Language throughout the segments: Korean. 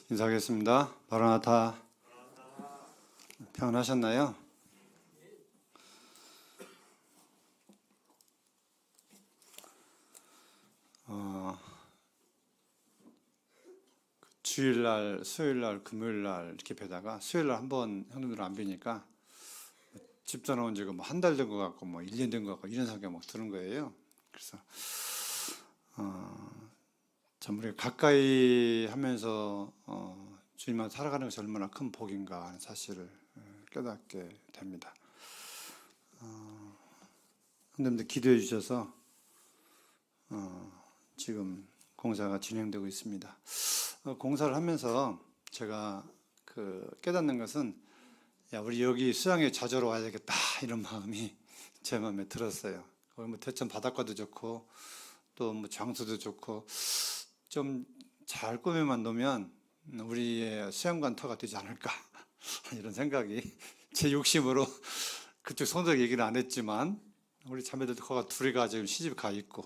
인사하겠습니다. 마라나타. 평안하셨나요? 주일날, 수요일날, 금요일날 이렇게 뵈다가 수요일날 한번 형님들 안 뵈니까 집사 나온 지가 한 달 된 것 같고 1년 된 것 같고 이런 생각이 막 드는 거예요. 그래서 참 우리가 가까이 하면서 주님만 살아가는 것이 얼마나 큰 복인가 하는 사실을 깨닫게 됩니다. 형님들 기도해 주셔서 지금 공사가 진행되고 있습니다. 공사를 하면서 제가 깨닫는 것은 우리 여기 수양에 자주로 와야 되겠다 이런 마음이 제 마음에 들었어요. 거기 대천 바닷가도 좋고 또 장소도 좋고 좀 잘 꾸며만 놓으면 우리의 수양관 터가 되지 않을까 이런 생각이 제 욕심으로 그쪽 성도에게 얘기는 안 했지만 우리 자매들도 거기 둘이 지금 시집 가 있고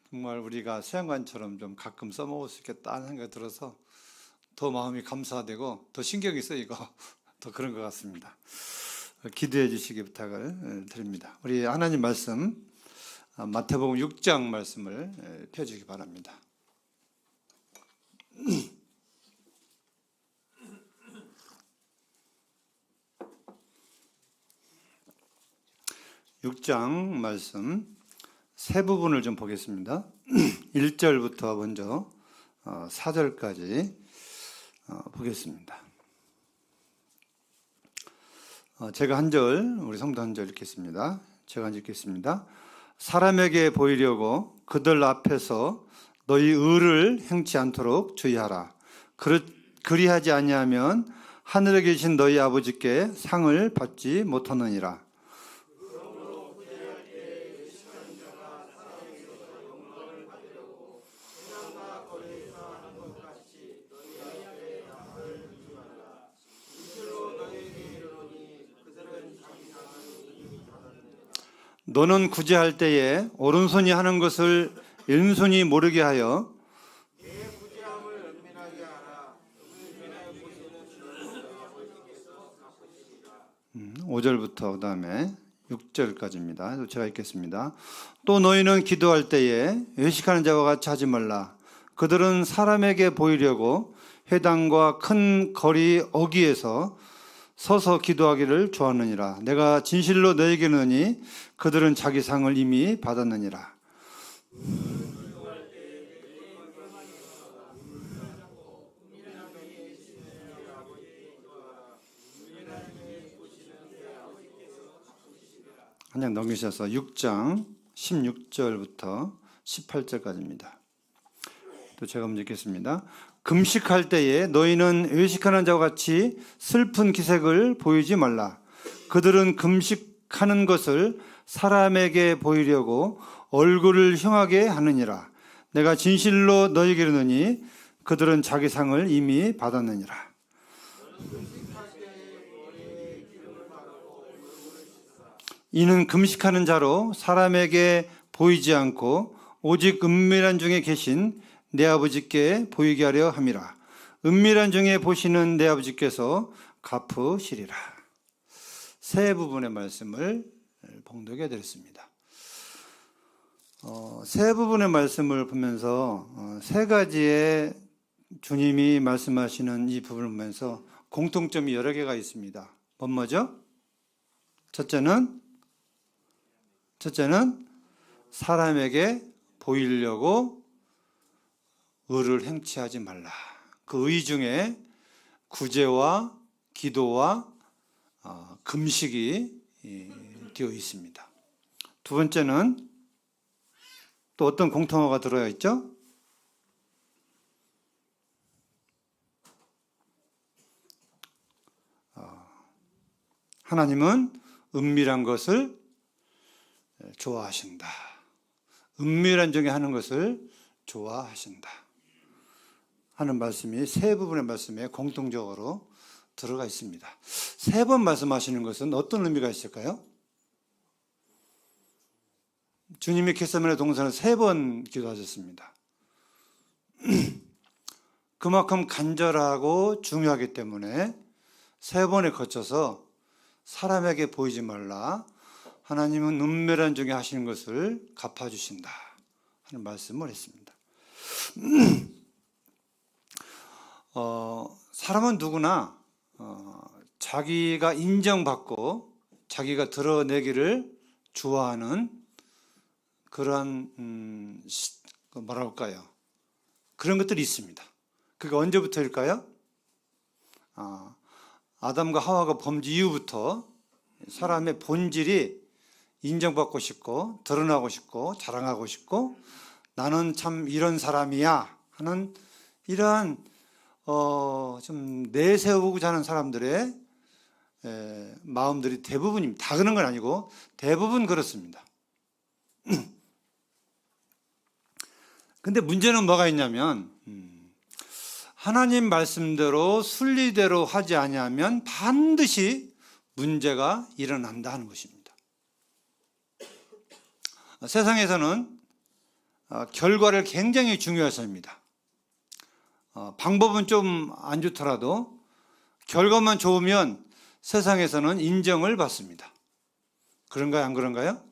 정말 우리가 수양관처럼 좀 가끔 써먹을 수 있겠다는 생각이 들어서 더 마음이 감사되고 더 신경이 쓰이고 더 그런 것 같습니다. 기도해 주시기 부탁을 드립니다. 우리 하나님 말씀 마태복음 6장 말씀을 펴주시기 바랍니다. 6장 말씀 세 부분을 좀 보겠습니다. 1절부터 먼저 4절까지 보겠습니다. 제가 한 절, 우리 성도 한 절 읽겠습니다. 제가 읽겠습니다. 사람에게 보이려고 그들 앞에서 너희 의를 행치 않도록 주의하라. 그리하지 아니하면 하늘에 계신 너희 아버지께 상을 받지 못하느니라. 너는 구제할 때에 오른손이 하는 것을 왼손이 모르게 하여 5절부터 그 다음에 6절까지입니다. 제가 읽겠습니다. 또 너희는 기도할 때에 외식하는 자와 같이 하지 말라. 그들은 사람에게 보이려고 회당과 큰 거리 어귀에서 서서 기도하기를 좋아하느니라. 내가 진실로 너에게 이르노니 그들은 자기 상을 이미 받았느니라. 한 장 넘기셔서 6장 16절부터 18절까지입니다. 또 제가 먼저 읽겠습니다. 금식할 때에 너희는 외식하는 자와 같이 슬픈 기색을 보이지 말라. 그들은 금식하는 것을 사람에게 보이려고 얼굴을 흉하게 하느니라. 내가 진실로 너희에게 이르노니 그들은 자기 상을 이미 받았느니라. 이는 금식하는 자로 사람에게 보이지 않고 오직 은밀한 중에 계신 내 아버지께 보이게 하려 함이라. 은밀한 중에 보시는 내 아버지께서 갚으시리라. 세 부분의 말씀을 봉독해 드렸습니다. 세 부분의 말씀을 보면서 세 가지의 주님이 말씀하시는 이 부분을 보면서 공통점이 여러 개가 있습니다. 뭐죠? 첫째는 사람에게 보이려고 의를 행치하지 말라. 그 의 중에 구제와 기도와 금식이 되어 있습니다. 두 번째는 또 어떤 공통어가 들어야 있죠? 하나님은 은밀한 것을 좋아하신다. 은밀한 중에 하는 것을 좋아하신다 하는 말씀이 세 부분의 말씀에 공통적으로 들어가 있습니다. 세 번 말씀하시는 것은 어떤 의미가 있을까요? 주님이 겟세마네 동산을 3번 기도하셨습니다. 그만큼 간절하고 중요하기 때문에 3번에 거쳐서 사람에게 보이지 말라. 하나님은 은밀한 중에 하시는 것을 갚아주신다 하는 말씀을 했습니다. 사람은 누구나 자기가 인정받고 자기가 드러내기를 좋아하는 그러한 뭐라 할까요? 그런 것들이 있습니다. 그게 언제부터일까요? 아담과 하와가 범죄 이후부터 사람의 본질이 인정받고 싶고 드러나고 싶고 자랑하고 싶고 나는 참 이런 사람이야 하는 이러한 좀 내세우고자 하는 사람들의 마음들이 대부분입니다. 다 그런 건 아니고 대부분 그렇습니다. 근데 문제는 뭐가 있냐면 하나님 말씀대로 순리대로 하지 아니하면 반드시 문제가 일어난다 하는 것입니다. 세상에서는 결과를 굉장히 중요해서 합니다. 방법은 좀 안 좋더라도 결과만 좋으면 세상에서는 인정을 받습니다. 그런가요? 안 그런가요?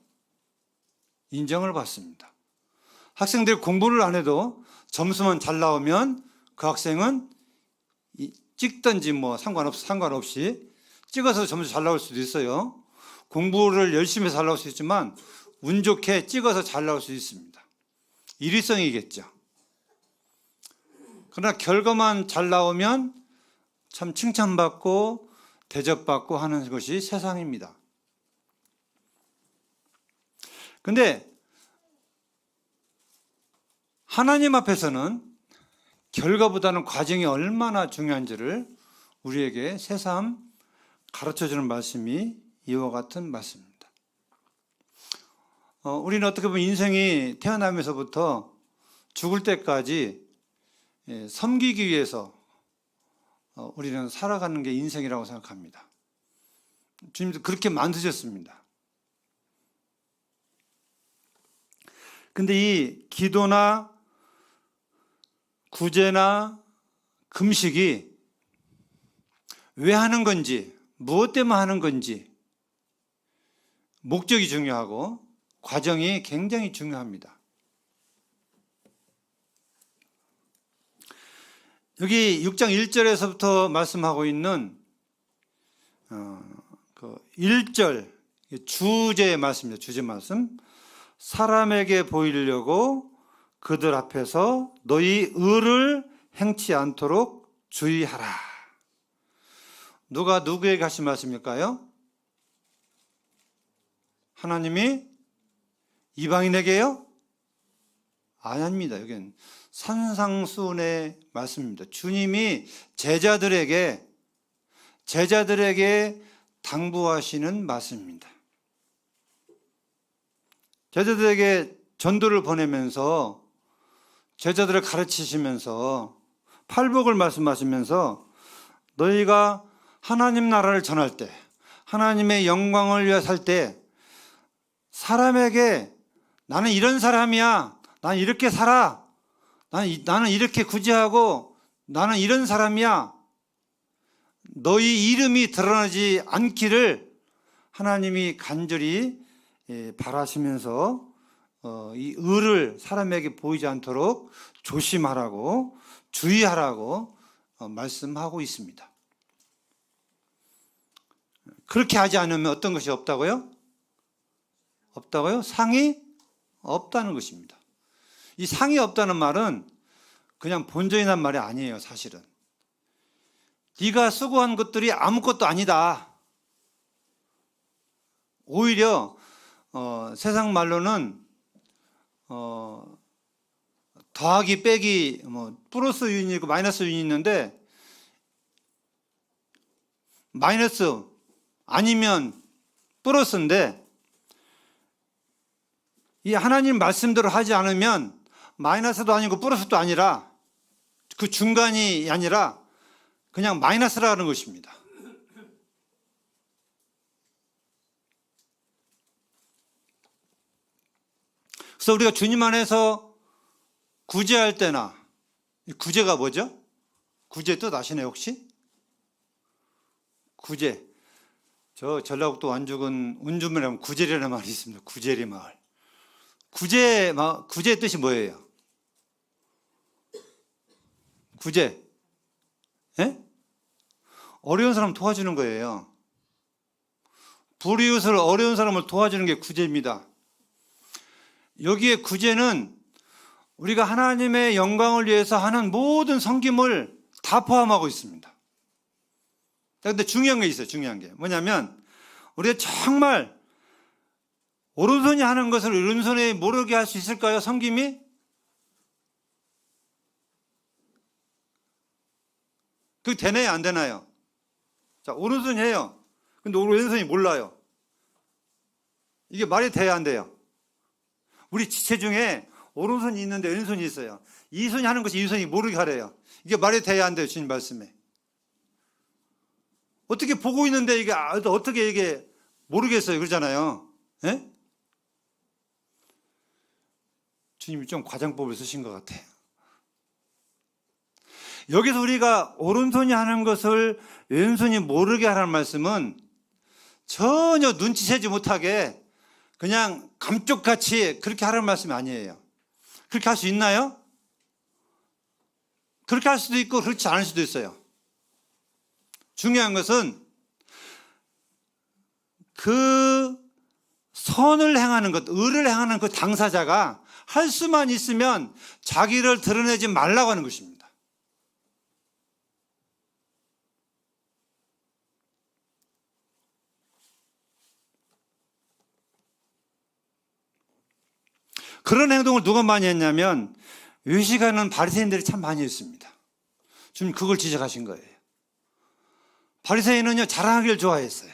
인정을 받습니다. 학생들이 공부를 안 해도 점수만 잘 나오면 그 학생은 찍든지 뭐 상관없이 찍어서 점수 잘 나올 수도 있어요. 공부를 열심히 해서 잘 나올 수 있지만 운 좋게 찍어서 잘 나올 수 있습니다. 일위성이겠죠. 그러나 결과만 잘 나오면 참 칭찬받고 대접받고 하는 것이 세상입니다. 근데 하나님 앞에서는 결과보다는 과정이 얼마나 중요한지를 우리에게 새삼 가르쳐주는 말씀이 이와 같은 말씀입니다. 우리는 어떻게 보면 인생이 태어나면서부터 죽을 때까지 섬기기 위해서 우리는 살아가는 게 인생이라고 생각합니다. 주님도 그렇게 만드셨습니다. 근데 이 기도나 구제나 금식이 왜 하는 건지, 무엇 때문에 하는 건지 목적이 중요하고 과정이 굉장히 중요합니다. 여기 6장 1절에서부터 말씀하고 있는 그 1절 주제의 말씀입니다. 주제 말씀. 사람에게 보이려고 그들 앞에서 너희 의를 행치 않도록 주의하라. 누가 누구에게 하신 말씀일까요? 하나님이 이방인에게요? 아닙니다. 여기는 산상수훈의 말씀입니다. 주님이 제자들에게 당부하시는 말씀입니다. 제자들에게 전도를 보내면서 제자들을 가르치시면서 팔복을 말씀하시면서 너희가 하나님 나라를 전할 때 하나님의 영광을 위해 살 때 사람에게 나는 이런 사람이야, 나는 이렇게 살아, 나는 이렇게 구제하고 나는 이런 사람이야, 너희 이름이 드러나지 않기를 하나님이 간절히 바라시면서 이 의를 사람에게 보이지 않도록 조심하라고 주의하라고 말씀하고 있습니다. 그렇게 하지 않으면 어떤 것이 없다고요? 없다고요? 상이 없다는 것입니다. 이 상이 없다는 말은 그냥 본전이란 말이 아니에요. 사실은 네가 수고한 것들이 아무것도 아니다. 오히려 세상 말로는 더하기 빼기 플러스 요인이 있고 마이너스 요인이 있는데 마이너스 아니면 플러스인데 이 하나님 말씀대로 하지 않으면 마이너스도 아니고 플러스도 아니라 그 중간이 아니라 그냥 마이너스라는 것입니다. 그래서 우리가 주님 안에서 구제할 때나 구제가 뭐죠? 구제 뜻 아시나요 혹시? 구제. 저 전라북도 완주군 운주면에 하면 구제리라는 말이 있습니다. 구제리 마을. 구제 뜻이 뭐예요? 구제. 예? 어려운 사람 도와주는 거예요. 불이웃을 어려운 사람을 도와주는 게 구제입니다. 여기에 구제는 우리가 하나님의 영광을 위해서 하는 모든 섬김을 다 포함하고 있습니다. 그런데 중요한 게 있어요. 중요한 게 뭐냐면 우리가 정말 오른손이 하는 것을 왼손이 모르게 할 수 있을까요? 섬김이? 그게 되나요? 안 되나요? 자, 오른손이 해요. 근데 왼손이 몰라요. 이게 말이 돼야 안 돼요? 우리 지체 중에 오른손이 있는데 왼손이 있어요. 이 손이 하는 것이 이 손이 모르게 하래요. 이게 말이 돼야 안 돼요? 주님 말씀에. 어떻게 보고 있는데 이게 어떻게 이게 모르겠어요? 그러잖아요. 예? 주님이 좀 과장법을 쓰신 것 같아요. 여기서 우리가 오른손이 하는 것을 왼손이 모르게 하라는 말씀은 전혀 눈치채지 못하게 그냥 감쪽같이 그렇게 하라는 말씀이 아니에요. 그렇게 할 수 있나요? 그렇게 할 수도 있고 그렇지 않을 수도 있어요. 중요한 것은 그 선을 행하는 것, 의를 행하는 그 당사자가 할 수만 있으면 자기를 드러내지 말라고 하는 것입니다. 그런 행동을 누가 많이 했냐면 외식하는 바리새인들이 참 많이 했습니다. 주님 그걸 지적하신 거예요. 바리새인은요 자랑하기를 좋아했어요.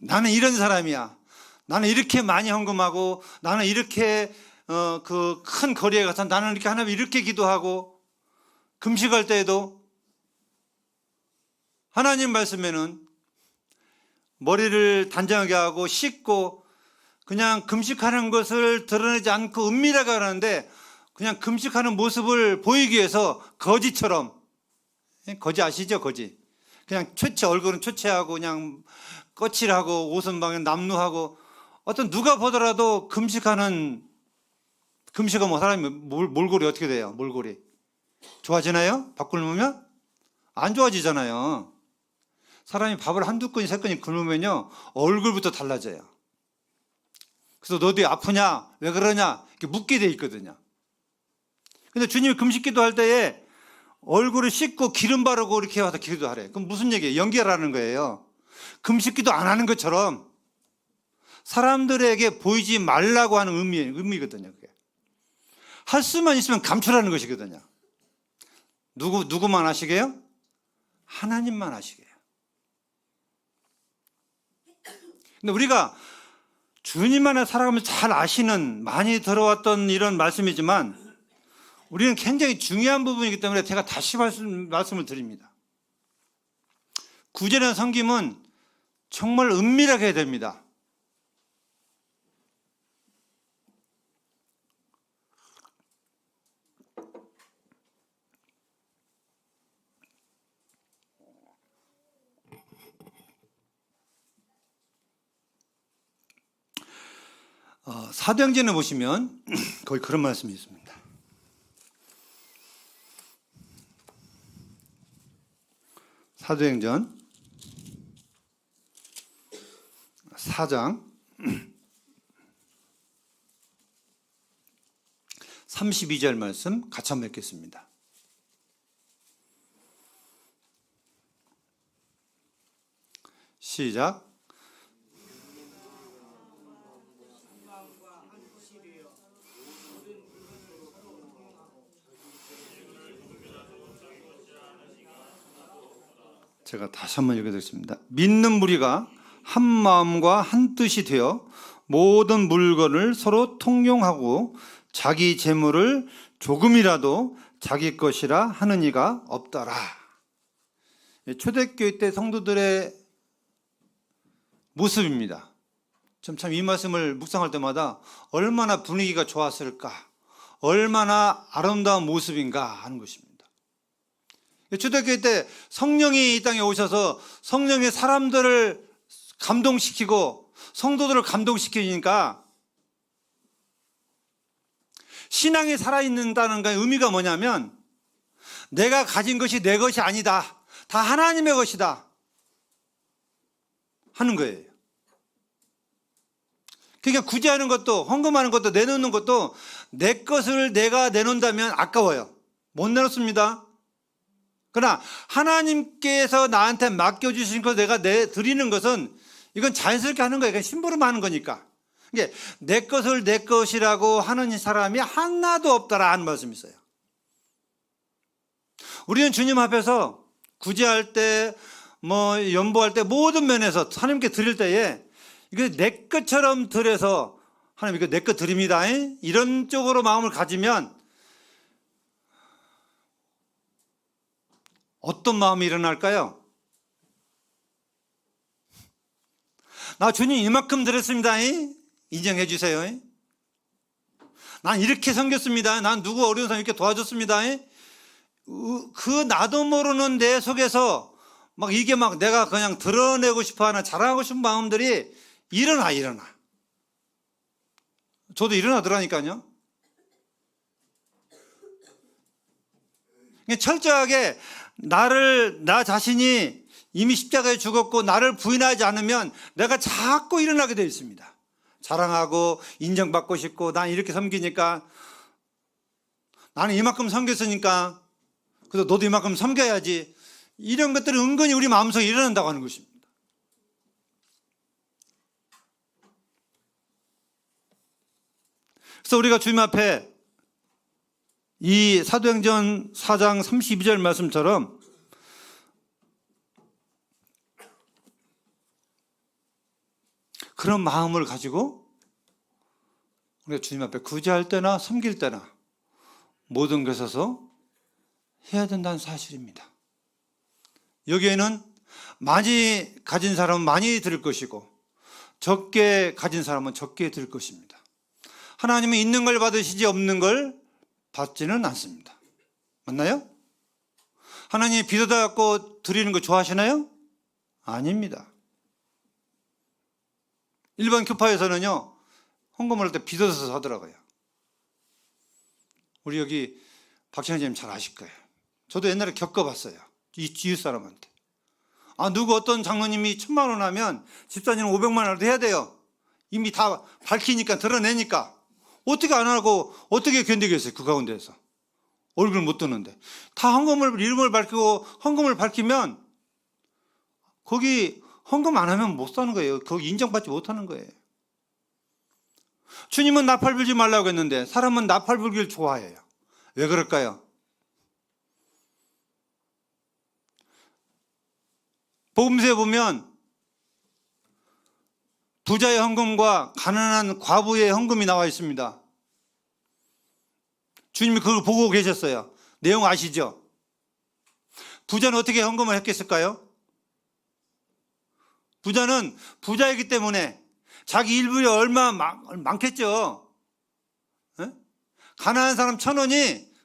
나는 이런 사람이야. 나는 이렇게 많이 헌금하고 나는 이렇게 그 큰 거리에 가서 나는 이렇게 하나님 이렇게 기도하고 금식할 때에도 하나님 말씀에는 머리를 단정하게 하고 씻고 그냥 금식하는 것을 드러내지 않고 은밀하게 하는데 그냥 금식하는 모습을 보이기 위해서 거지처럼, 거지 아시죠? 거지. 그냥 얼굴은 초췌하고 그냥 거칠하고 옷은 막 남루하고 어떤 누가 보더라도 금식하면 뭐 사람이 몰골이 어떻게 돼요? 몰골이 좋아지나요? 밥 굶으면? 안 좋아지잖아요. 사람이 밥을 한두 건이 세 건이 굶으면요 얼굴부터 달라져요. 그래서 너도 아프냐? 왜 그러냐? 이렇게 묻게 돼 있거든요. 근데 주님이 금식 기도할 때에 얼굴을 씻고 기름 바르고 이렇게 와서 기도하래. 그럼 무슨 얘기예요? 연결하는 거예요. 금식 기도 안 하는 것처럼 사람들에게 보이지 말라고 하는 의미거든요. 그게. 할 수만 있으면 감출하는 것이거든요. 누구만 하시게요? 하나님만 하시게요. 근데 우리가 주님만을 살아가면서 잘 아시는 많이 들어왔던 이런 말씀이지만 우리는 굉장히 중요한 부분이기 때문에 제가 다시 말씀을 드립니다. 구제라는 섬김은 정말 은밀하게 해야 됩니다. 사도행전에 보시면 거기 그런 말씀이 있습니다. 사도행전 4장 32절 말씀 같이 한번 읽겠습니다. 시작. 제가 다시 한번 읽어드리겠습니다. 믿는 무리가 한 마음과 한 뜻이 되어 모든 물건을 서로 통용하고 자기 재물을 조금이라도 자기 것이라 하는 이가 없더라. 초대교회 때 성도들의 모습입니다. 참 이 말씀을 묵상할 때마다 얼마나 분위기가 좋았을까, 얼마나 아름다운 모습인가 하는 것입니다. 초대교회 때 성령이 이 땅에 오셔서 성령의 사람들을 감동시키고 성도들을 감동시키니까 신앙이 살아있는다는 게 의미가 뭐냐면 내가 가진 것이 내 것이 아니다. 다 하나님의 것이다 하는 거예요. 그러니까 구제하는 것도 헌금하는 것도 내놓는 것도 내 것을 내가 내놓는다면 아까워요. 못 내놓습니다. 그러나 하나님께서 나한테 맡겨주신 것 내가 드리는 것은 이건 자연스럽게 하는 거예요. 심부름 하는 거니까. 이게 내 것을 내 것이라고 하는 사람이 하나도 없더라 하는 말씀이 있어요. 우리는 주님 앞에서 구제할 때 연보할 때 모든 면에서 하나님께 드릴 때에 이거 내 것처럼 드려서 하나님 이거 내 것 드립니다 이런 쪽으로 마음을 가지면 어떤 마음이 일어날까요? 나 주님 이만큼 드렸습니다 인정해 주세요. 난 이렇게 섬겼습니다. 난 누구 어려운 사람 이렇게 도와줬습니다. 그 나도 모르는 내 속에서 이게 내가 그냥 드러내고 싶어 하는 자랑하고 싶은 마음들이 일어나. 저도 일어나더라니까요. 철저하게 나 자신이 이미 십자가에 죽었고 나를 부인하지 않으면 내가 자꾸 일어나게 되어 있습니다. 자랑하고 인정받고 싶고 난 이렇게 섬기니까 나는 이만큼 섬겼으니까 그래서 너도 이만큼 섬겨야지 이런 것들은 은근히 우리 마음속에 일어난다고 하는 것입니다. 그래서 우리가 주님 앞에 이 사도행전 4장 32절 말씀처럼 그런 마음을 가지고 우리가 주님 앞에 구제할 때나 섬길 때나 모든 것에서 해야 된다는 사실입니다. 여기에는 많이 가진 사람은 많이 드릴 것이고 적게 가진 사람은 적게 드릴 것입니다. 하나님은 있는 걸 받으시지 없는 걸 받지는 않습니다. 맞나요? 하나님이 빚어다 갖고 드리는 거 좋아하시나요? 아닙니다. 일반 교파에서는요 헌금을 할 때 빚어서 하더라고요. 우리 여기 박찬희님 잘 아실 거예요. 저도 옛날에 겪어봤어요. 이 이웃 사람한테. 누구 어떤 장로님이 1,000만 원 하면 집사님은 500만 원도 해야 돼요. 이미 다 밝히니까 드러내니까. 어떻게 안 하고 어떻게 견디겠어요. 그 가운데에서. 얼굴 못 뜨는데. 다 헌금을 이름을 밝히고 헌금을 밝히면 거기 헌금 안 하면 못 사는 거예요. 거기 인정받지 못하는 거예요. 주님은 나팔 불지 말라고 했는데 사람은 나팔 불기를 좋아해요. 왜 그럴까요? 복음서에 보면 부자의 헌금과 가난한 과부의 헌금이 나와 있습니다. 주님이 그걸 보고 계셨어요. 내용 아시죠? 부자는 어떻게 헌금을 했겠을까요? 부자는 부자이기 때문에 자기 일부에 얼마 많겠죠. 에? 가난한 사람 1,000원이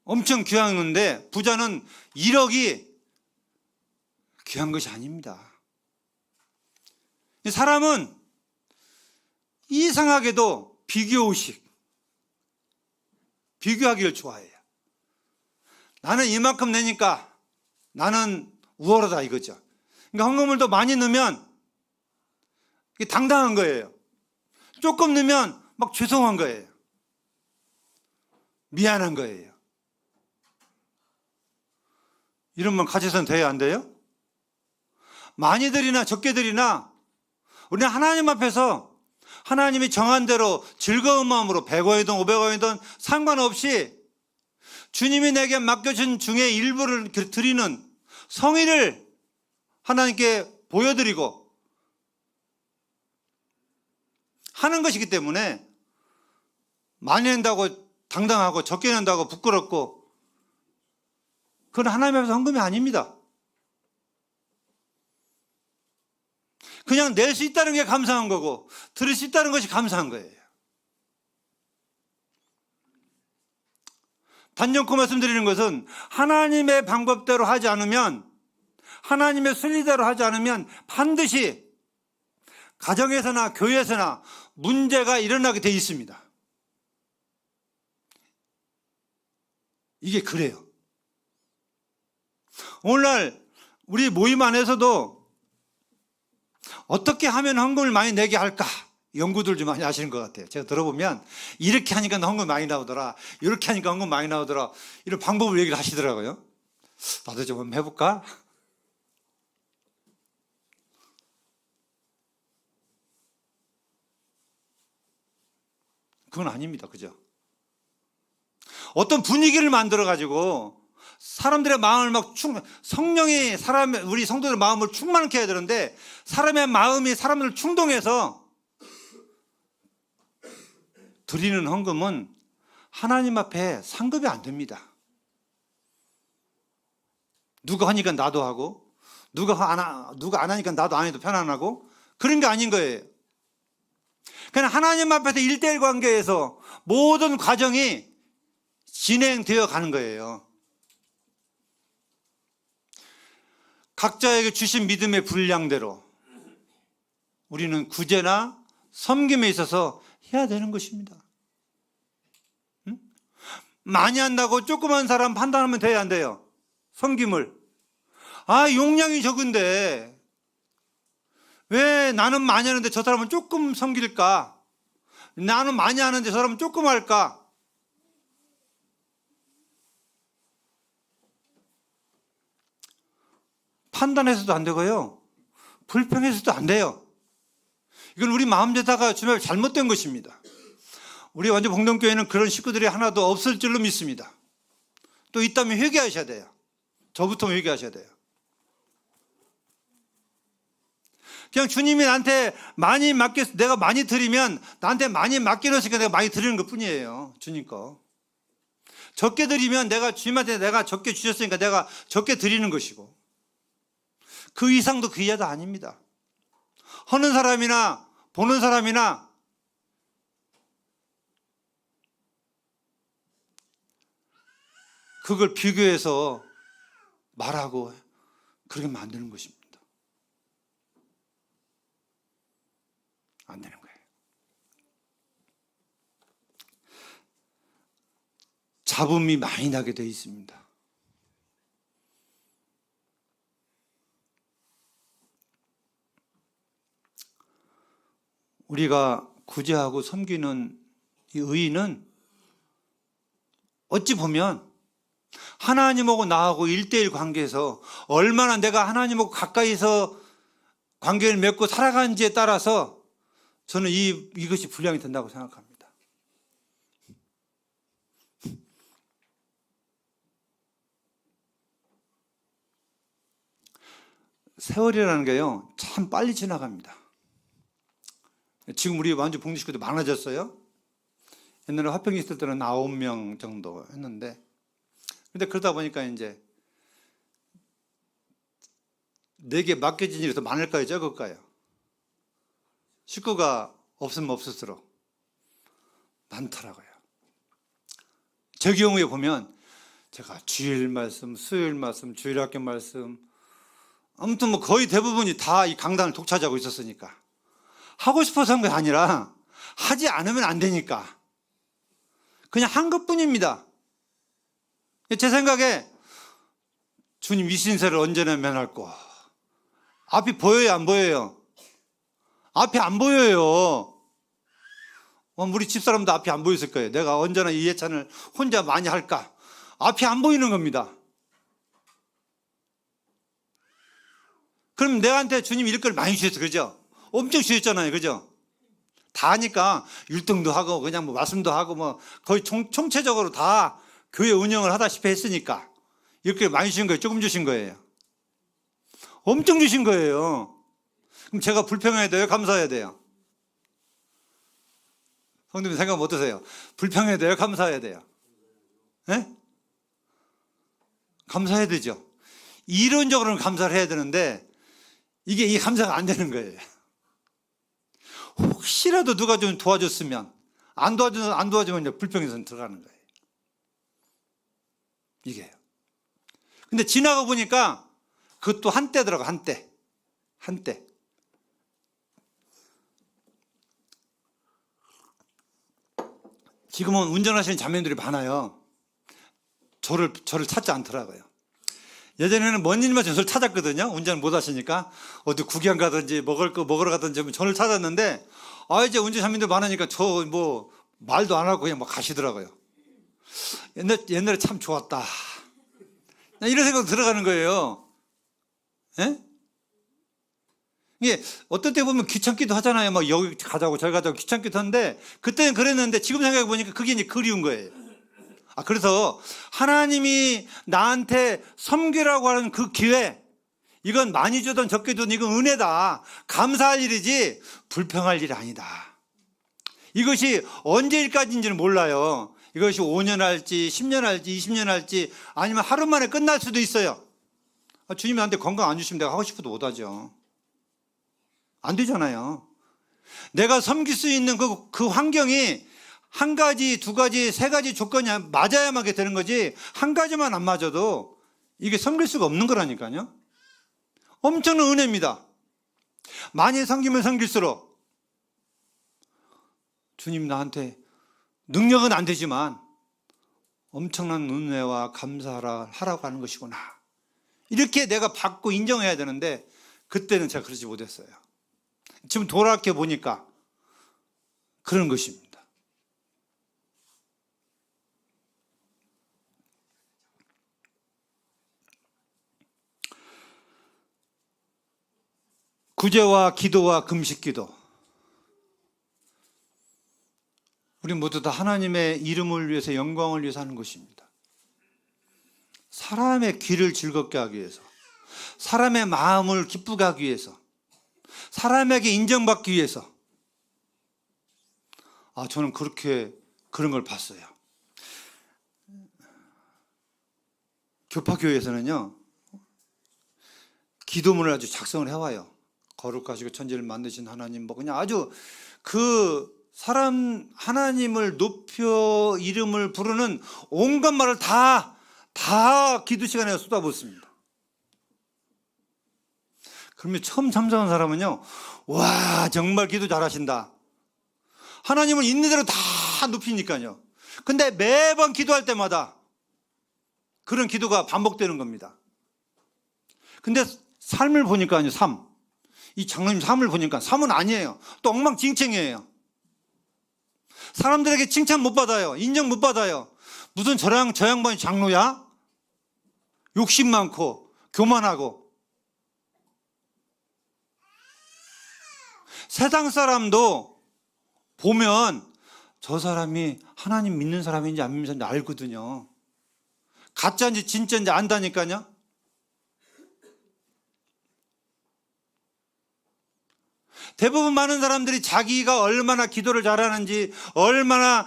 엄청 귀한건데 부자는 1억이 귀한 것이 아닙니다. 사람은 이상하게도 비교의식, 비교하기를 좋아해요. 나는 이만큼 내니까 나는 우월하다 이거죠. 그러니까 헌금을 더 많이 넣으면 이게 당당한 거예요. 조금 넣으면 막 죄송한 거예요. 미안한 거예요. 이런 말 가져서는 돼야 안 돼요? 많이 드리나 적게 드리나 우리는 하나님 앞에서 하나님이 정한 대로 즐거운 마음으로 100원이든 500원이든 상관없이 주님이 내게 맡겨준 중에 일부를 드리는 성의를 하나님께 보여드리고 하는 것이기 때문에 많이 낸다고 당당하고 적게 낸다고 부끄럽고 그건 하나님 앞에서 헌금이 아닙니다. 그냥 낼 수 있다는 게 감사한 거고 들을 수 있다는 것이 감사한 거예요. 단정코 말씀드리는 것은 하나님의 방법대로 하지 않으면, 하나님의 순리대로 하지 않으면 반드시 가정에서나 교회에서나 문제가 일어나게 돼 있습니다. 이게 그래요. 오늘날 우리 모임 안에서도 어떻게 하면 헌금을 많이 내게 할까? 연구들 좀 많이 하시는 것 같아요. 제가 들어보면 이렇게 하니까 헌금 많이 나오더라, 이렇게 하니까 헌금 많이 나오더라, 이런 방법을 얘기를 하시더라고요. 나도 좀 한번 해볼까? 그건 아닙니다. 그죠? 어떤 분위기를 만들어가지고 사람들의 마음을 성령이 우리 성도들의 마음을 충만케 해야 되는데, 사람의 마음이 사람을 충동해서 드리는 헌금은 하나님 앞에 상급이 안 됩니다. 누가 하니까 나도 하고, 누가 안 하니까 나도 안 해도 편안하고, 그런 게 아닌 거예요. 그냥 하나님 앞에서 1대1 관계에서 모든 과정이 진행되어 가는 거예요. 각자에게 주신 믿음의 분량대로 우리는 구제나 섬김에 있어서 해야 되는 것입니다. 응? 많이 한다고 조그만 사람 판단하면 돼야 안 돼요? 섬김을. 용량이 적은데 왜 나는 많이 하는데 저 사람은 조금 섬길까? 나는 많이 하는데 저 사람은 조금 할까? 판단해서도 안 되고요, 불평해서도 안 돼요. 이건 우리 마음대다가 정말 잘못된 것입니다. 우리 완전 봉동교회는 그런 식구들이 하나도 없을 줄로 믿습니다. 또 있다면 회개하셔야 돼요. 저부터 회개하셔야 돼요. 그냥 주님이 나한테 많이 내가 많이 드리면 나한테 많이 맡겨놓으니까 내가 많이 드리는 것 뿐이에요. 주님 거. 적게 드리면 주님한테 내가 적게 주셨으니까 내가 적게 드리는 것이고, 그 이상도 그 이하도 아닙니다. 하는 사람이나 보는 사람이나 그걸 비교해서 말하고 그렇게 만드는 것입니다. 안 되는 거예요. 잡음이 많이 나게 되어 있습니다. 우리가 구제하고 섬기는 이 의의는 어찌 보면 하나님하고 나하고 1대1 관계에서 얼마나 내가 하나님하고 가까이서 관계를 맺고 살아가는지에 따라서 저는 이것이 분량이 된다고 생각합니다. 세월이라는 게요, 참 빨리 지나갑니다. 지금 우리 완주 봉지 식구도 많아졌어요. 옛날에 화평이 있을 때는 9명 정도 했는데, 근데 그러다 보니까 이제 내게 맡겨진 일이 더 많을까요, 적을까요? 식구가 없으면 없을수록 많더라고요. 제 경우에 보면 제가 주일 말씀, 수요일 말씀, 주일학교 말씀, 아무튼 거의 대부분이 다 이 강단을 독차지하고 있었으니까, 하고 싶어서 한 게 아니라 하지 않으면 안 되니까 그냥 한 것뿐입니다. 제 생각에 주님 위신세를 언제나 면할고, 앞이 보여요, 안 보여요? 앞이 안 보여요. 우리 집사람도 앞이 안 보였을 거예요. 내가 언제나 이 예찬을 혼자 많이 할까? 앞이 안 보이는 겁니다. 그럼 내한테 주님 일거리를 많이 주셨어, 그죠? 엄청 주셨잖아요, 그죠? 다 하니까 율동도 하고 그냥 말씀도 하고 거의 총체적으로 다 교회 운영을 하다시피 했으니까 이렇게 많이 주신 거예요? 조금 주신 거예요? 엄청 주신 거예요. 그럼 제가 불평해야 돼요? 감사해야 돼요? 성도님 생각은 어떠세요? 불평해야 돼요? 감사해야 돼요? 네? 감사해야 되죠. 이론적으로는 감사를 해야 되는데 이게 감사가 안 되는 거예요. 혹시라도 누가 좀 도와줬으면, 안 도와주면 이제 불평에서 들어가는 거예요. 이게요. 근데 지나가 보니까 그것도 한때더라고, 한때. 지금은 운전하시는 자매님들이 많아요. 저를 찾지 않더라고요. 예전에는 먼 일만 저를 찾았거든요. 운전 못 하시니까. 어디 구경 가든지 먹을 거 먹으러 가든지 저를 찾았는데, 이제 운전 자매님들 많으니까 저 뭐 말도 안 하고 그냥 막 가시더라고요. 옛날에 참 좋았다. 이런 생각 들어가는 거예요. 예? 이게 어떤 때 보면 귀찮기도 하잖아요. 막 여기 가자고 저기 가자고 귀찮기도 한데, 그때는 그랬는데 지금 생각해 보니까 그게 이제 그리운 거예요. 그래서 하나님이 나한테 섬기라고 하는 그 기회, 이건 많이 주든 적게 주든 이건 은혜다. 감사할 일이지 불평할 일이 아니다. 이것이 언제일까지인지는 몰라요. 이것이 5년 할지 10년 할지 20년 할지 아니면 하루 만에 끝날 수도 있어요. 주님이 나한테 건강 안 주시면 내가 하고 싶어도 못하죠. 안 되잖아요. 내가 섬길 수 있는 그 환경이 한 가지, 두 가지, 세 가지 조건이 맞아야만 하게 되는 거지, 한 가지만 안 맞아도 이게 섬길 수가 없는 거라니까요. 엄청난 은혜입니다. 많이 섬기면 섬길수록 주님 나한테 능력은 안 되지만 엄청난 은혜와 감사를 하라고 하는 것이구나. 이렇게 내가 받고 인정해야 되는데 그때는 제가 그러지 못했어요. 지금 돌아켜 보니까 그런 것입니다. 구제와 기도와 금식기도, 우리 모두 다 하나님의 이름을 위해서, 영광을 위해서 하는 것입니다. 사람의 귀를 즐겁게 하기 위해서, 사람의 마음을 기쁘게 하기 위해서, 사람에게 인정받기 위해서. 저는 그런 걸 봤어요. 교파교회에서는요, 기도문을 아주 작성을 해와요. 거룩하시고 천지를 만드신 하나님, 그냥 아주 사람 하나님을 높여 이름을 부르는 온갖 말을 다 기도 시간에 쏟아붓습니다. 그러면 처음 참석한 사람은요, 와, 정말 기도 잘하신다. 하나님을 있는 대로 다 높이니까요. 근데 매번 기도할 때마다 그런 기도가 반복되는 겁니다. 근데 삶을 보니까요, 이 장로님 삶을 보니까 삶은 아니에요. 또 엉망진창이에요. 사람들에게 칭찬 못 받아요. 인정 못 받아요. 무슨 저 양반이 장로야? 욕심 많고 교만하고. 세상 사람도 보면 저 사람이 하나님 믿는 사람인지 안 믿는 사람인지 알거든요. 가짜인지 진짜인지 안다니까요. 대부분 많은 사람들이 자기가 얼마나 기도를 잘하는지, 얼마나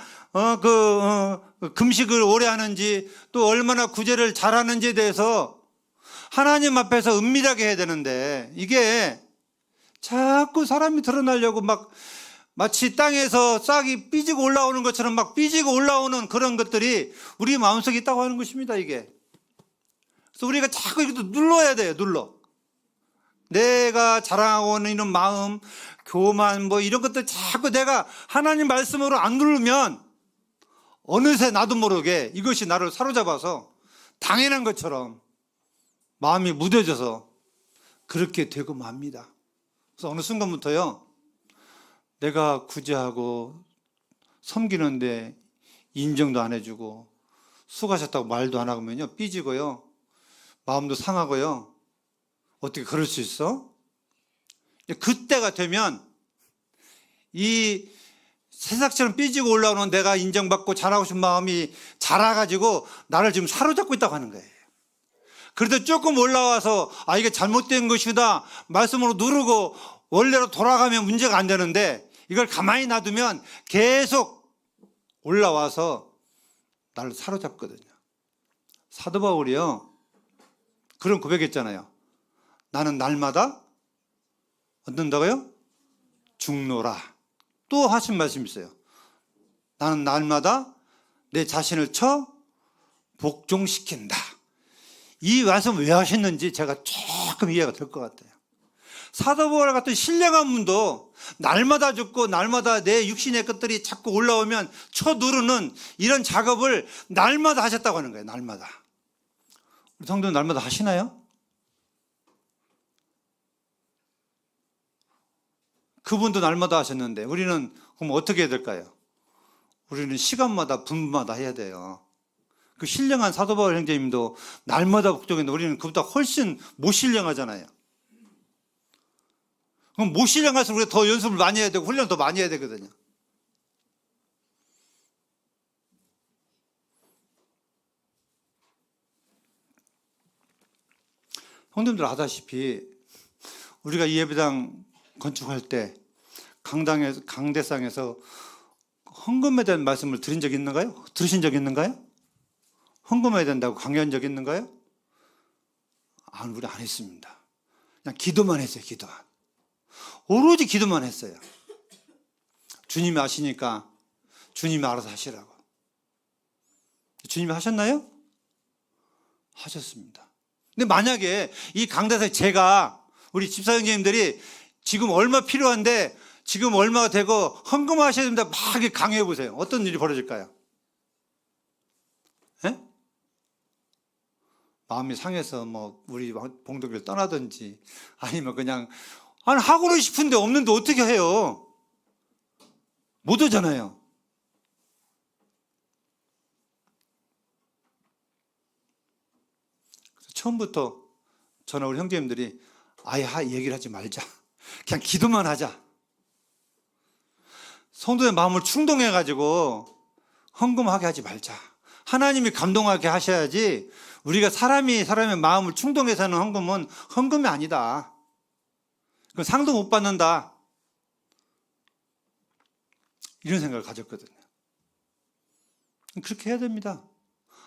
금식을 오래 하는지, 또 얼마나 구제를 잘하는지에 대해서 하나님 앞에서 은밀하게 해야 되는데, 이게 자꾸 사람이 드러나려고 마치 땅에서 싹이 삐지고 올라오는 것처럼 막 삐지고 올라오는 그런 것들이 우리 마음속에 있다고 하는 것입니다, 이게. 그래서 우리가 자꾸 이것도 눌러야 돼요, 내가 자랑하고 있는 마음, 교만, 이런 것들 자꾸 내가 하나님 말씀으로 안 누르면 어느새 나도 모르게 이것이 나를 사로잡아서 당연한 것처럼 마음이 무뎌져서 그렇게 되고 맙니다. 그래서 어느 순간부터요, 내가 구제하고 섬기는데 인정도 안 해주고 수고하셨다고 말도 안 하면요, 삐지고요, 마음도 상하고요. 어떻게 그럴 수 있어? 그때가 되면 이 새싹처럼 삐지고 올라오는 내가 인정받고 잘하고 싶은 마음이 자라가지고 나를 지금 사로잡고 있다고 하는 거예요. 그래도 조금 올라와서 이게 잘못된 것이다 말씀으로 누르고 원래로 돌아가면 문제가 안 되는데, 이걸 가만히 놔두면 계속 올라와서 나를 사로잡거든요. 사도 바울이요, 그런 고백했잖아요. 나는 날마다 얻는다고요? 죽노라. 또 하신 말씀이 있어요. 나는 날마다 내 자신을 복종시킨다. 이 말씀 왜 하셨는지 제가 조금 이해가 될 것 같아요. 사도 바울 같은 신령한 분도 날마다 죽고 날마다 내 육신의 것들이 자꾸 올라오면 누르는 이런 작업을 날마다 하셨다고 하는 거예요. 날마다. 우리 성도는 날마다 하시나요? 그분도 날마다 하셨는데 우리는 그럼 어떻게 해야 될까요? 우리는 시간마다 분마다 해야 돼요. 그 신령한 사도 바울 형제님도 날마다 복종했는데 우리는 그보다 훨씬 못 신령하잖아요. 그럼 못 신령할수록 우리가 더 연습을 많이 해야 되고 훈련 더 많이 해야 되거든요. 성도님들 아다시피 우리가 이 예배당 건축할 때 강대상에서 헌금에 대한 말씀을 드린 적 있는가요? 들으신 적 있는가요? 헌금해야 된다고 강요한 적 있는가요? 우리 안 했습니다. 그냥 기도만 했어요. 기도만. 오로지 기도만 했어요. 주님이 아시니까 주님이 알아서 하시라고. 주님이 하셨나요? 하셨습니다. 근데 만약에 이 강대상에 제가 우리 집사 형제님들이 지금 얼마 필요한데 지금 얼마가 되고 헌금하셔야 됩니다. 막 강요해 보세요. 어떤 일이 벌어질까요? 예? 마음이 상해서 우리 봉독을 떠나든지 아니면 그냥 하고는 싶은데 없는데 어떻게 해요? 못 오잖아요. 그래서 처음부터 저나 우리 형제님들이 아예 얘기를 하지 말자. 그냥 기도만 하자. 성도의 마음을 충동해가지고 헌금하게 하지 말자. 하나님이 감동하게 하셔야지 우리가 사람의 마음을 충동해서 하는 헌금은 헌금이 아니다. 그건 상도 못 받는다. 이런 생각을 가졌거든요. 그렇게 해야 됩니다.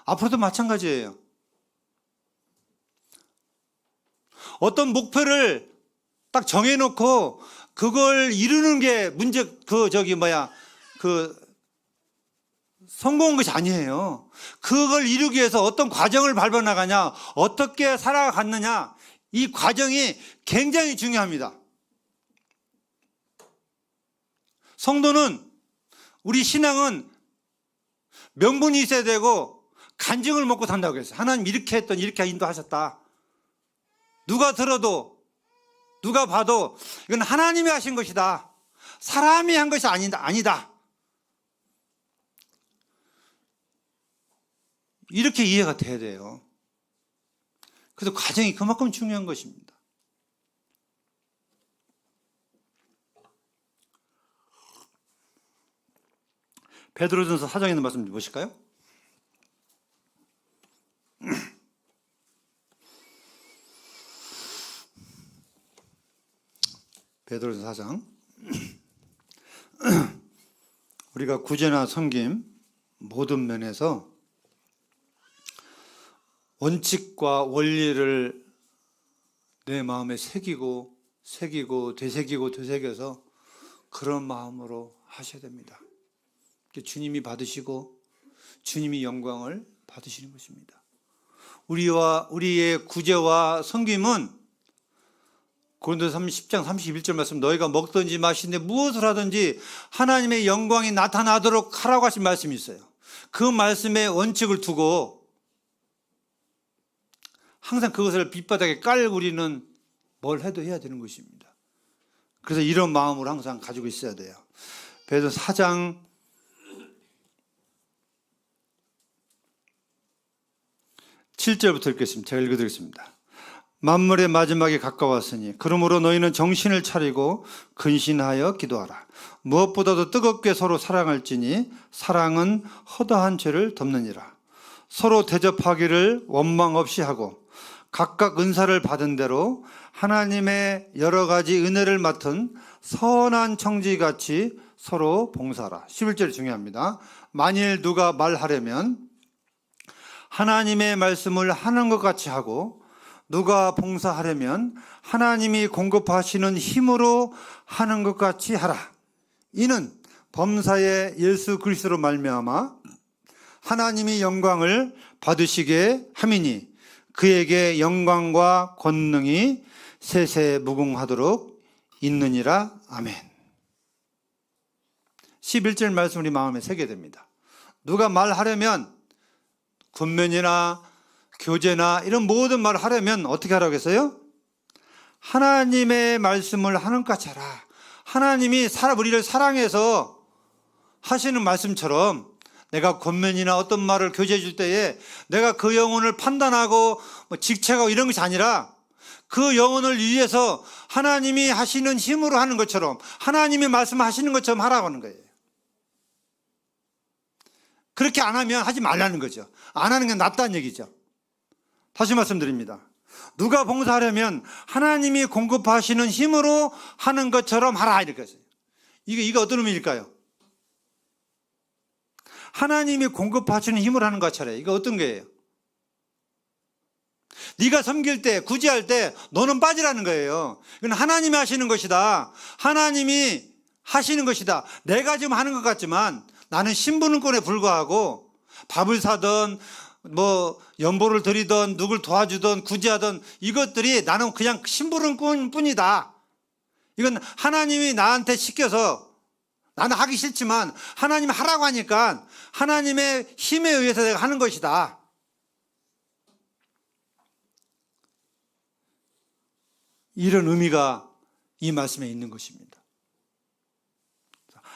앞으로도 마찬가지예요. 어떤 목표를 딱 정해놓고 그걸 이루는 게 성공한 것이 아니에요. 그걸 이루기 위해서 어떤 과정을 밟아 나가냐, 어떻게 살아갔느냐, 이 과정이 굉장히 중요합니다. 성도는, 우리 신앙은 명분이 있어야 되고 간증을 먹고 산다고 했어요. 하나님 이렇게 했더니 이렇게 인도하셨다. 누가 들어도 누가 봐도 이건 하나님이 하신 것이다. 사람이 한 것이 아니다. 이렇게 이해가 돼야 돼요. 그래서 과정이 그만큼 중요한 것입니다. 베드로전서 4장에 있는 말씀 좀 보실까요? 베드로전서 4장. 우리가 구제나 섬김 모든 면에서 원칙과 원리를 내 마음에 새기고 되새겨서 그런 마음으로 하셔야 됩니다. 주님이 받으시고 주님이 영광을 받으시는 것입니다. 우리의 구제와 섬김은 고린도서 10장 31절 말씀, 너희가 먹든지 마시든지 무엇을 하든지 하나님의 영광이 나타나도록 하라고 하신 말씀이 있어요. 그 말씀에 원칙을 두고 항상 그것을 밑바닥에 깔고 우리는 뭘 해도 해야 되는 것입니다. 그래서 이런 마음을 항상 가지고 있어야 돼요. 베드로서 4장 7절부터 읽겠습니다. 제가 읽어드리겠습니다. 만물의 마지막이 가까웠으니 그러므로 너희는 정신을 차리고 근신하여 기도하라. 무엇보다도 뜨겁게 서로 사랑할지니 사랑은 허다한 죄를 덮느니라. 서로 대접하기를 원망 없이 하고 각각 은사를 받은 대로 하나님의 여러 가지 은혜를 맡은 선한 청지같이 서로 봉사하라. 11절이 중요합니다. 만일 누가 말하려면 하나님의 말씀을 하는 것 같이 하고 누가 봉사하려면 하나님이 공급하시는 힘으로 하는 것 같이 하라. 이는 범사의 예수 그리스도로 말미암아 하나님이 영광을 받으시게 함이니 그에게 영광과 권능이 세세 무궁하도록 있느니라. 아멘. 11절 말씀 우리 마음에 새게 됩니다. 누가 말하려면 군면이나 교제나 이런 모든 말을 하려면 어떻게 하라고 했어요? 하나님의 말씀을 하는 것 같이 하라. 하나님이 우리를 사랑해서 하시는 말씀처럼 내가 권면이나 어떤 말을 교제해 줄 때에 내가 그 영혼을 판단하고 직책하고 이런 것이 아니라 그 영혼을 위해서 하나님이 하시는 힘으로 하는 것처럼 하나님이 말씀하시는 것처럼 하라고 하는 거예요. 그렇게 안 하면 하지 말라는 거죠. 안 하는 게 낫다는 얘기죠. 다시 말씀드립니다. 누가 봉사하려면 하나님이 공급하시는 힘으로 하는 것처럼 하라 이렇게 했어요. 이게 어떤 의미일까요? 하나님이 공급하시는 힘으로 하는 것처럼 이거 어떤 거예요? 네가 섬길 때 구제할 때 너는 빠지라는 거예요. 이건 하나님이 하시는 것이다. 하나님이 하시는 것이다. 내가 지금 하는 것 같지만 나는 신분권에 불과하고 밥을 사든 연보를 드리든 누굴 도와주든 구제하든 이것들이 나는 그냥 심부름꾼뿐이다. 이건 하나님이 나한테 시켜서 나는 하기 싫지만 하나님이 하라고 하니까 하나님의 힘에 의해서 내가 하는 것이다. 이런 의미가 이 말씀에 있는 것입니다.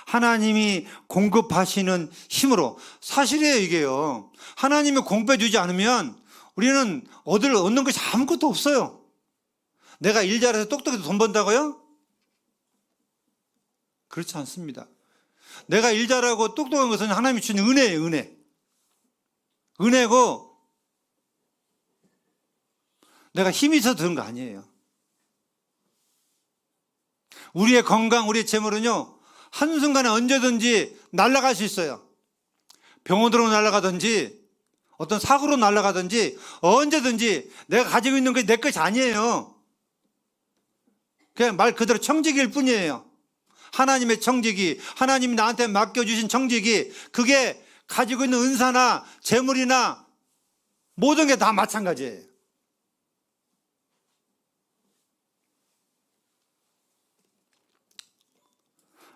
하나님이 공급하시는 힘으로 사실이에요 이게요. 하나님이 공급해 주지 않으면 우리는 얻는 것이 아무것도 없어요. 내가 일 잘해서 똑똑해서 돈 번다고요? 그렇지 않습니다. 내가 일 잘하고 똑똑한 것은 하나님이 주는 은혜예요. 은혜고 내가 힘이 있어서 그런 거 아니에요. 우리의 건강, 우리의 재물은요 한순간에 언제든지 날아갈 수 있어요. 병원으로 날아가든지 어떤 사고로 날아가든지 언제든지 내가 가지고 있는 것이 내 것이 아니에요. 그냥 말 그대로 청지기일 뿐이에요. 하나님의 청지기, 하나님이 나한테 맡겨주신 청지기, 그게 가지고 있는 은사나 재물이나 모든 게 다 마찬가지예요.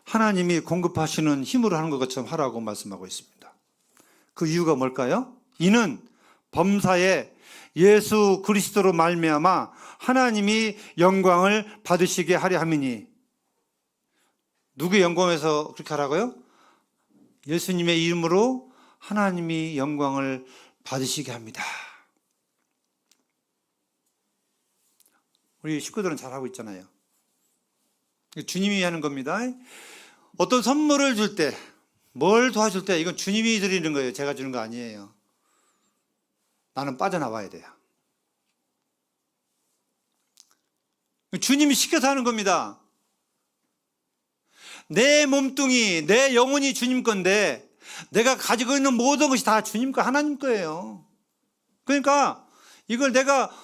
하나님이 공급하시는 힘으로 하는 것처럼 하라고 말씀하고 있습니다. 그 이유가 뭘까요? 이는 범사에 예수 그리스도로 말미암아 하나님이 영광을 받으시게 하려 함이니. 누구의 영광에서 그렇게 하라고요? 예수님의 이름으로 하나님이 영광을 받으시게 합니다. 우리 식구들은 잘하고 있잖아요. 주님이 하는 겁니다. 어떤 선물을 줄 때, 뭘 도와줄 때 이건 주님이 드리는 거예요. 제가 주는 거 아니에요. 나는 빠져나와야 돼요. 주님이 시켜서 하는 겁니다. 내 몸뚱이, 내 영혼이 주님 건데 내가 가지고 있는 모든 것이 다 주님 거, 하나님 거예요. 그러니까 이걸 내가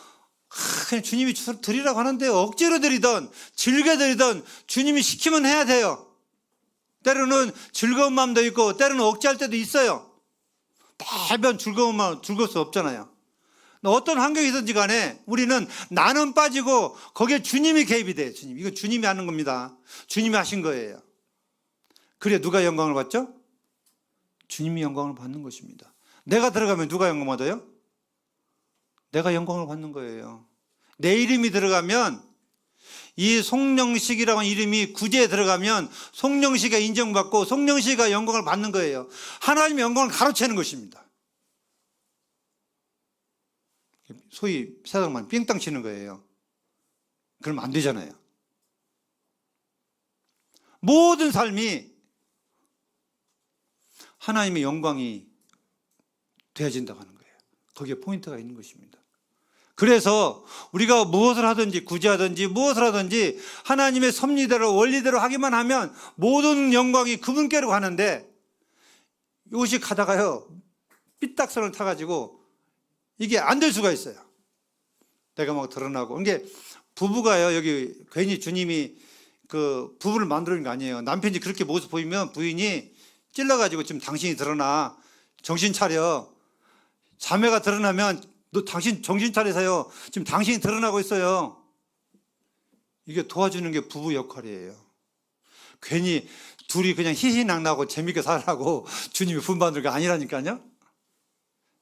그냥 주님이 드리라고 하는데 억지로 드리든 즐겨 드리든 주님이 시키면 해야 돼요. 때로는 즐거운 마음도 있고 때로는 억지할 때도 있어요. 매번 즐거운 마음, 즐거울 수 없잖아요. 어떤 환경이든지 간에 우리는 나는 빠지고 거기에 주님이 개입이 돼요. 주님. 이거 주님이 하는 겁니다. 주님이 하신 거예요. 그래 누가 영광을 받죠? 주님이 영광을 받는 것입니다. 내가 들어가면 누가 영광 받아요? 내가 영광을 받는 거예요. 내 이름이 들어가면 이 송영식이라는 이름이 구제에 들어가면 송영식이 인정받고 송영식이가 영광을 받는 거예요. 하나님의 영광을 가로채는 것입니다. 소위 세상만 삥땅 치는 거예요. 그러면 안 되잖아요. 모든 삶이 하나님의 영광이 되어진다고 하는 거예요. 거기에 포인트가 있는 것입니다. 그래서 우리가 무엇을 하든지 구제하든지 무엇을 하든지 하나님의 섭리대로 원리대로 하기만 하면 모든 영광이 그분께로 가는데 이것이 가다가요 삐딱선을 타가지고 이게 안 될 수가 있어요. 내가 막 드러나고 이게 부부가요 여기 괜히 주님이 그 부부를 만드는 게 아니에요. 남편이 그렇게 모습 보이면 부인이 찔러가지고 지금 당신이 드러나. 정신 차려. 자매가 드러나면 너 당신 정신 차리세요. 지금 당신이 드러나고 있어요. 이게 도와주는 게 부부 역할이에요. 괜히 둘이 그냥 희희낙낙하고 재밌게 살라고 주님이 분반들 게 아니라니까요.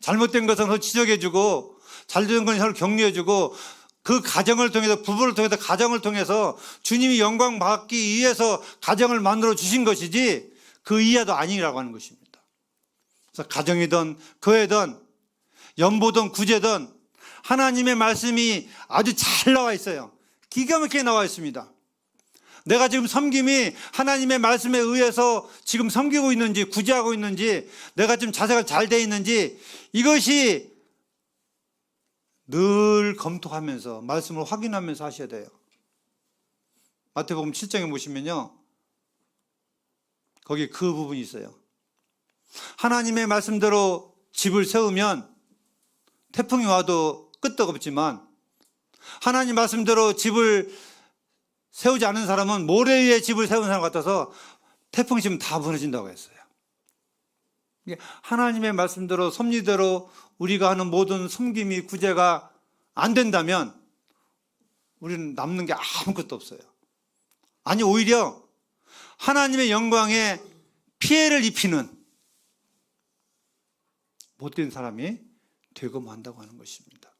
잘못된 것은 서로 지적해주고 잘된 건 서로 격려해주고 그 가정을 통해서 부부를 통해서 가정을 통해서 주님이 영광 받기 위해서 가정을 만들어 주신 것이지 그 이하도 아니라고 하는 것입니다. 그래서 가정이든 교회든 연보든 구제든 하나님의 말씀이 아주 잘 나와 있어요. 기가 막히게 나와 있습니다. 내가 지금 섬김이 하나님의 말씀에 의해서 지금 섬기고 있는지 구제하고 있는지 내가 지금 자세가 잘 돼 있는지 이것이 늘 검토하면서 말씀을 확인하면서 하셔야 돼요. 마태복음 7장에 보시면요. 거기 그 부분이 있어요. 하나님의 말씀대로 집을 세우면 태풍이 와도 끄떡없지만 하나님 말씀대로 집을 세우지 않은 사람은 모래 위에 집을 세운 사람 같아서 태풍이 지금 다 무너진다고 했어요. 하나님의 말씀대로 섭리대로 우리가 하는 모든 섬김이 구제가 안 된다면 우리는 남는 게 아무것도 없어요. 아니 오히려 하나님의 영광에 피해를 입히는 못된 사람이 되고 만다고 하는 것입니다.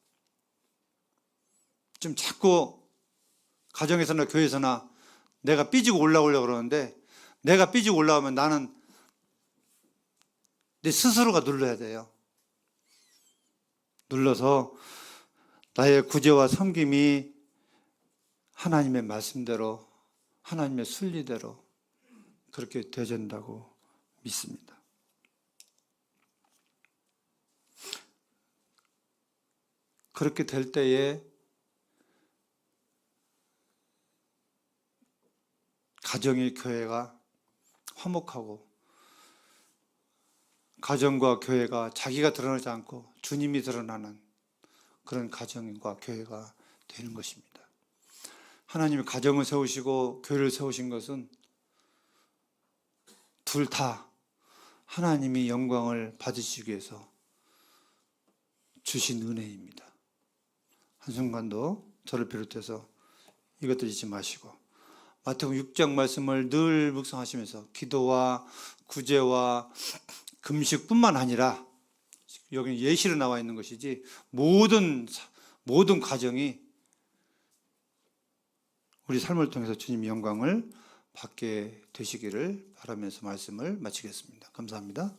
좀 자꾸 가정에서나 교회에서나 내가 삐지고 올라오려고 그러는데 내가 삐지고 올라오면 나는 내 스스로가 눌러야 돼요. 눌러서 나의 구제와 섬김이 하나님의 말씀대로 하나님의 순리대로 그렇게 되어진다고 믿습니다. 그렇게 될 때에 가정의 교회가 화목하고 가정과 교회가 자기가 드러나지 않고 주님이 드러나는 그런 가정과 교회가 되는 것입니다. 하나님이 가정을 세우시고 교회를 세우신 것은 둘 다 하나님이 영광을 받으시기 위해서 주신 은혜입니다. 한순간도 저를 비롯해서 이것들 잊지 마시고 마태복음 6장 말씀을 늘 묵상하시면서 기도와 구제와 금식뿐만 아니라 여기는 예시로 나와 있는 것이지 모든 가정이 우리 삶을 통해서 주님의 영광을 받게 되시기를 바라면서 말씀을 마치겠습니다. 감사합니다.